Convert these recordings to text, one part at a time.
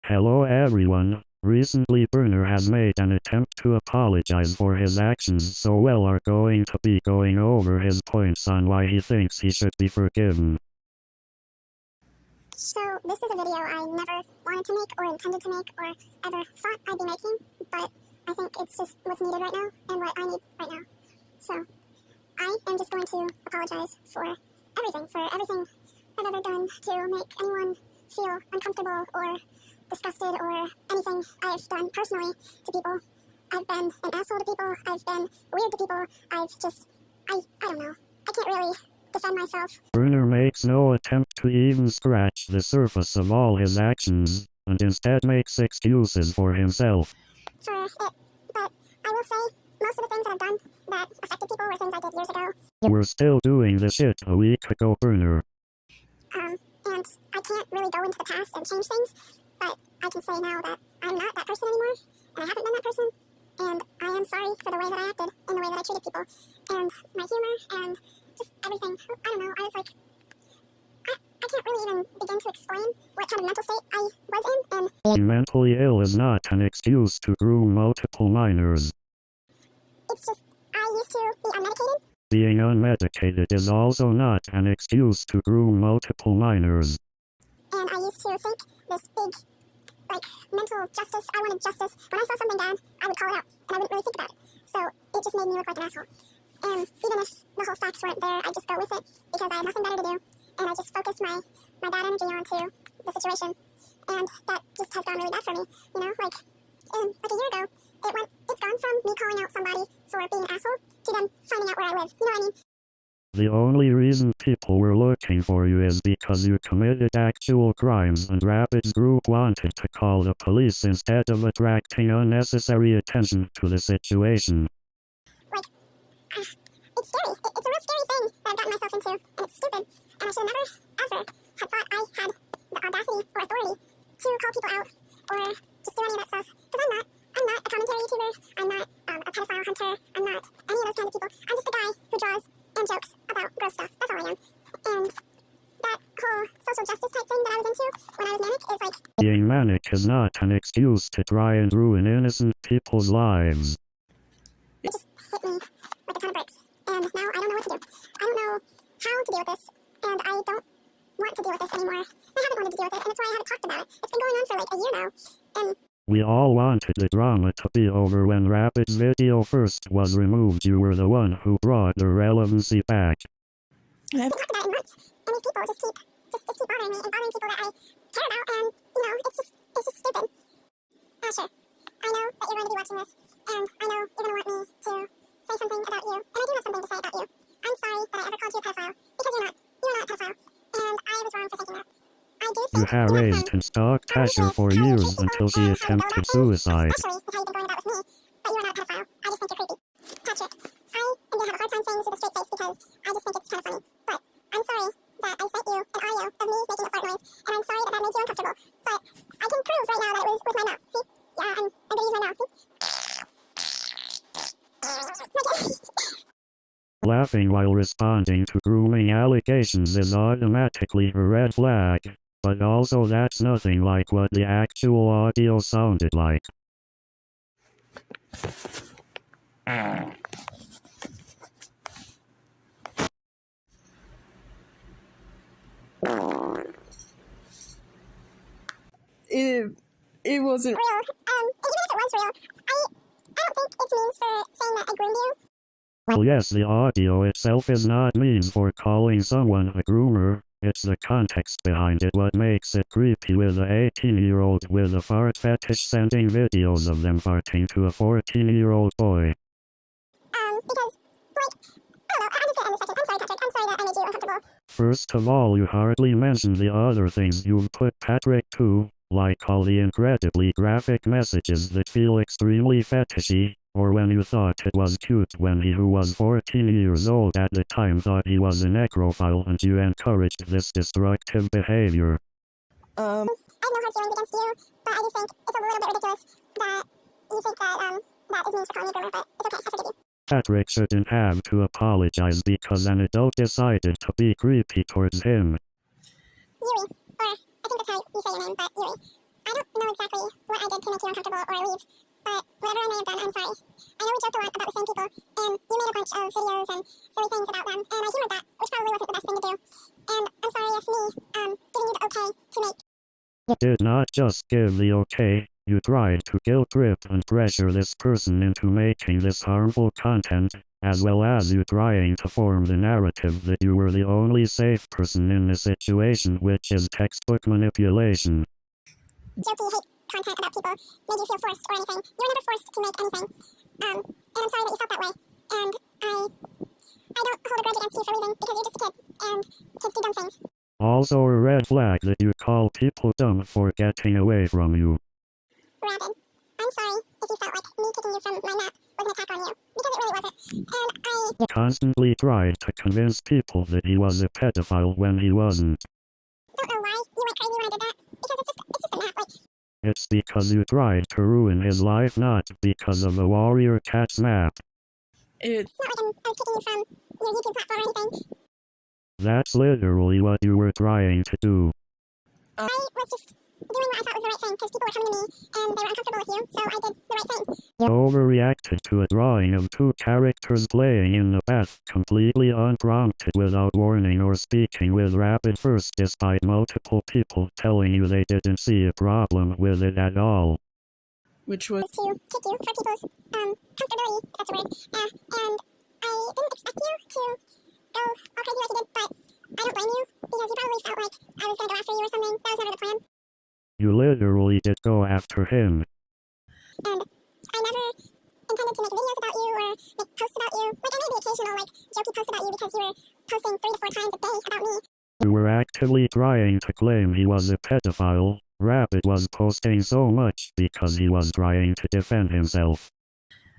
Hello everyone. Recently Bruner has made an attempt to apologize for his actions, so we are going to be going over his points on why he thinks he should be forgiven. So this is a video I never wanted to make or intended to make or ever thought I'd be making, but I think it's just what's needed right now and what I need right now. So I am just going to apologize for everything I've ever done to make anyone feel uncomfortable or disgusted or anything I've done personally to people. I've been an asshole to people, I've been weird to people, I don't know. I can't really defend myself. Bruner makes no attempt to even scratch the surface of all his actions, and instead makes excuses for himself. For it, but I will say, most of the things that I've done that affected people were things I did years ago. We're still doing the shit a week ago, Bruner. And I can't really go into the past and change things, but I can say now that I'm not that person anymore, and I haven't been that person, and I am sorry for the way that I acted and the way that I treated people, and my humor, and just everything. I don't know, I was like, I can't really even begin to explain what kind of mental state I was in, and Being mentally ill is not an excuse to groom multiple minors. it's just, I used to be unmedicated. Being unmedicated is also not an excuse to groom multiple minors. And I used to think this big, mental justice, I wanted justice. When I saw something bad, I would call it out, and I wouldn't really think about it. So it just made me look like an asshole. And even if the whole facts weren't there, I just go with it, because I had nothing better to do, and I just focused my bad energy onto the situation. And that just has gone really bad for me, you know? Like a year ago, it's gone from me calling out somebody for being an asshole to them finding out where I live, you know what I mean? The only reason people were looking for you is because you committed actual crimes, and Rapid's group wanted to call the police instead of attracting unnecessary attention to the situation. It's scary. It's a real scary thing that I've gotten myself into, and it's stupid. And I should never, ever have thought I had the audacity or authority to call people out or just do any of that stuff. Because I'm not a commentary YouTuber. I'm not a pedophile hunter. I'm not any of those kinds of people. I'm just a guy who draws and jokes about gross stuff. That's all I am. And that whole social justice type thing that I was into when I was manic is like... Being manic is not an excuse to try and ruin innocent people's lives. It just hit me like a ton of bricks. And now I don't know what to do. I don't know how to deal with this. And I don't want to deal with this anymore. I haven't wanted to deal with it, and that's why I haven't talked about it. It's been going on for like a year now. And We all wanted the drama to be over when Rapid's video first was removed. You were the one who brought the relevancy back. I haven't talked about it in months. And these people just keep bothering me and bothering people that I care about, and you know, it's just stupid. Asher, I know that you're going to be watching this, and I know you're going to want me to say something about you, and I do have something to say about you. I'm sorry that I ever called you a pedophile, because you're not a pedophile, and I was wrong for thinking that. I do You think harassed and stalked Asher for years until she attempted suicide. especially with how you've been going about with me, but you are not a pedophile. I just think you're creepy. Patrick, I am going to have a hard time saying this with a straight face because I just think it's kind of funny, but I'm sorry that I sent you an audio of me making a fart noise, and I'm sorry that that made you uncomfortable, but I can prove right now that it was with my mouth. See? Yeah, I'm going to use my mouth. See? Laughing while responding to grooming allegations is automatically a red flag, but also that's nothing like what the actual audio sounded like. It wasn't Real. And even if it was real, I don't think it's means for saying that I groomed you. Well, yes, the audio itself is not means for calling someone a groomer. It's the context behind it what makes it creepy, with a 18-year-old with a fart fetish sending videos of them farting to a 14-year-old boy. Because, I don't know, I'm just gonna end this section. I'm sorry, Patrick. I'm sorry that I made you uncomfortable. First of all, you hardly mentioned the other things you've put Patrick to, like all the incredibly graphic messages that feel extremely fetishy, or when you thought it was cute when he who was 14 years old at the time thought he was a necrophile and you encouraged this destructive behavior. I have no hard feelings against you, but I do think it's a little bit ridiculous that you think that, that is means for calling you a groomer, but it's okay, I forgive you. Patrick shouldn't have to apologize because an adult decided to be creepy towards him. Yuri, or I think that's how you say your name, but Yuri. I don't know exactly you uncomfortable or leave. But whatever I may have done, I'm sorry. I know we joked a lot about the same people, and you made a bunch of videos and silly things about them, and I humored that, which probably wasn't the best thing to do. And I'm sorry if me, giving you the okay to make. You did not just give the okay, you tried to guilt trip and pressure this person into making this harmful content, as well as you trying to form the narrative that you were the only safe person in the situation, which is textbook manipulation. Jokey hate content about people made you feel forced or anything. You were never forced to make anything. And I'm sorry that you felt that way. And I don't hold a grudge against you for leaving because you're just a kid, and kids do dumb things. Also a red flag that you call people dumb for getting away from you. Rabid. I'm sorry if you felt like me kicking you from my map was an attack on you, because it really wasn't. And I Constantly tried to convince people that he was a pedophile when he wasn't. don't know why you went crazy when I did that, because it's just a map, like, It's because you tried to ruin his life, not because of a warrior cat's map. It's not like I was kicking you from your YouTube platform or anything. That's literally what you were trying to do. I was just doing what I thought was the right thing, because people were coming to me, and they were uncomfortable with you, so I did the right thing. You overreacted to a drawing of two characters playing in the bath, completely unprompted, without warning or speaking with rapid first, despite multiple people telling you they didn't see a problem with it at all. which was To kick you for people's comfortability, if that's a word. And I didn't expect you to go all crazy like you did, but I don't blame you, because you probably felt like I was going to go after you or something. That was never the plan. You literally did go after him. And I never intended to make videos about you or make posts about you. Like, I made the occasional, like, jokey post about you because you were posting 3 to 4 times a day about me. You were actively trying to claim he was a pedophile. Rapid was posting so much because he was trying to defend himself.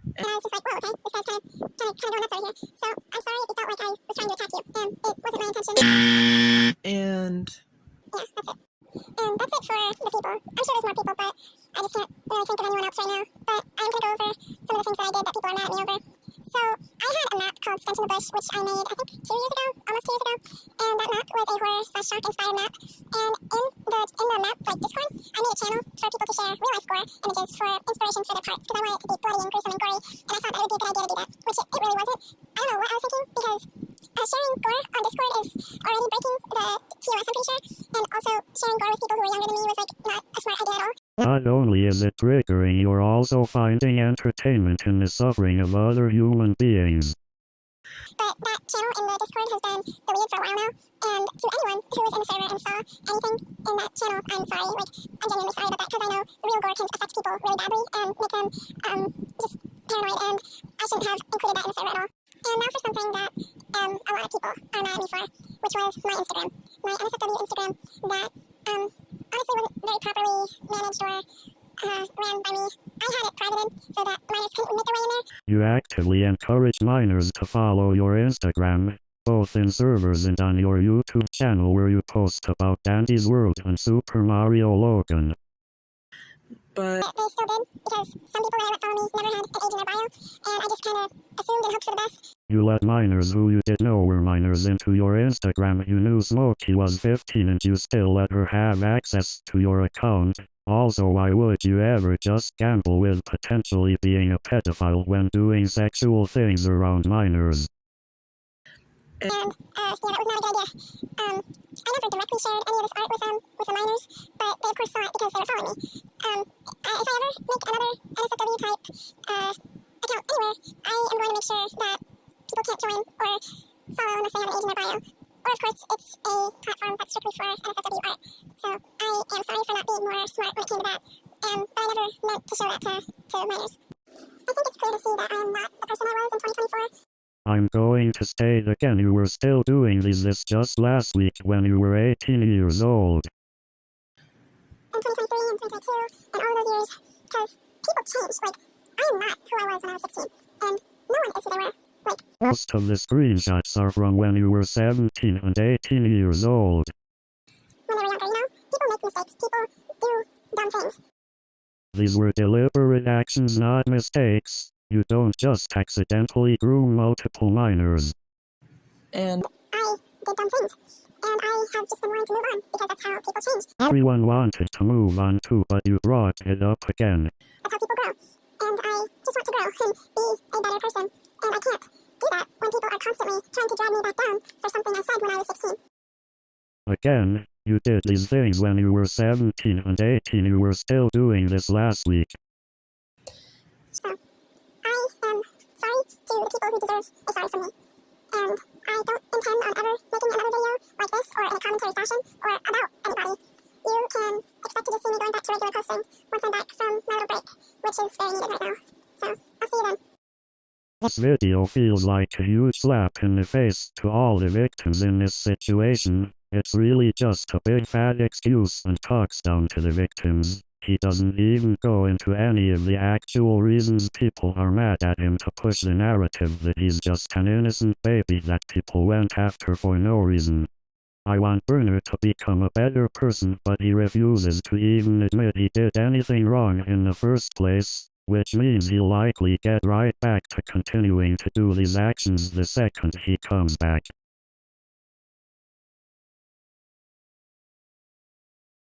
And I was just like, whoa, okay, this guy's kind of going nuts over here. So I'm sorry if you felt like I was trying to attack you, and it wasn't my intention. and Yeah, that's it. And that's it for the people. I'm sure there's more people, but I just can't really think of anyone else right now. But I'm going to go over some of the things that I did that people are mad at me over. So I had a map called Stench in the Bush, which I made, I think, 2 years ago, almost 2 years ago. And that map was a horror/shark-inspired map. And in the map, like Discord, I made a channel for people to share real-life gore images for inspiration for their parts, because I wanted it to be bloody and gruesome and gory, and I thought that would be a good idea to do that, which it really wasn't. I don't know what I was thinking, because sharing gore on Discord is already breaking the TOS, I'm pretty sure, and also sharing gore with people who are younger than me was, like, not a smart idea at all. Not only is it triggering, you're also finding entertainment in the suffering of other human beings. But that channel in the Discord has been deleted for a while now, and to anyone who was in the server and saw anything in that channel, I'm sorry. Like, I'm genuinely sorry about that, because I know real gore can affect people really badly and make them just paranoid, and I shouldn't have included that in the server at all. And now for something that a lot of people are mad at me for, which was my Instagram. My NSFW Instagram that honestly wasn't very properly managed or ran by me. I had it privated so that minors couldn't make their way in there. You actively encourage minors to follow your Instagram, both in servers and on your YouTube channel where you post about Dandy's World and Super Mario Logan. but They still did, because some people that I let follow me never had an age in their bio, and I just kind of assumed and hoped for the best. You let minors who you did know were minors into your Instagram. You knew Smokey was 15 and you still let her have access to your account. Also, why would you ever just gamble with potentially being a pedophile when doing sexual things around minors? And, yeah, that was not a good idea. I never directly shared any of this art with the minors, but they of course saw it because they were following me. If I ever make another NSFW type account anywhere, I am going to make sure that people can't join or follow unless they have an age in their bio. Or of course, it's a platform that's strictly for NSFW art. So I am sorry for not being more smart when it came to that. But I never meant to show that to minors. I think it's clear to see that I am not the person I was in 2024. I'm going to state again, you were still doing this just last week when you were 18 years old. In 2023 and 2022 and all those years, because people change. Like, I am not who I was when I was 16, and no one is who they were. Like, Most of the screenshots are from when you were 17 and 18 years old. when they were younger, you know? People make mistakes. People do dumb things. These were deliberate actions, not mistakes. You don't just accidentally groom multiple minors. and I did dumb things. and I have just been wanting to move on, because that's how people change. Everyone wanted to move on too, but you brought it up again. That's how people grow. And I just want to grow and be a better person. And I can't do that when people are constantly trying to drag me back down for something I said when I was 16. Again, you did these things when you were 17 and 18. You were still doing this last week. So, I am sorry to the people who deserve a sorry from me. And I don't intend on ever making another video like this or in a commentary fashion or about anybody. You can expect to just see me going back to regular posting once I'm back from my little break, which is very needed right now. So, I'll see you then. This video feels like a huge slap in the face to all the victims in this situation. It's really just a big fat excuse and talks down to the victims. He doesn't even go into any of the actual reasons people are mad at him to push the narrative that he's just an innocent baby that people went after for no reason. I want Burner to become a better person, but he refuses to even admit he did anything wrong in the first place, which means he'll likely get right back to continuing to do these actions the second he comes back.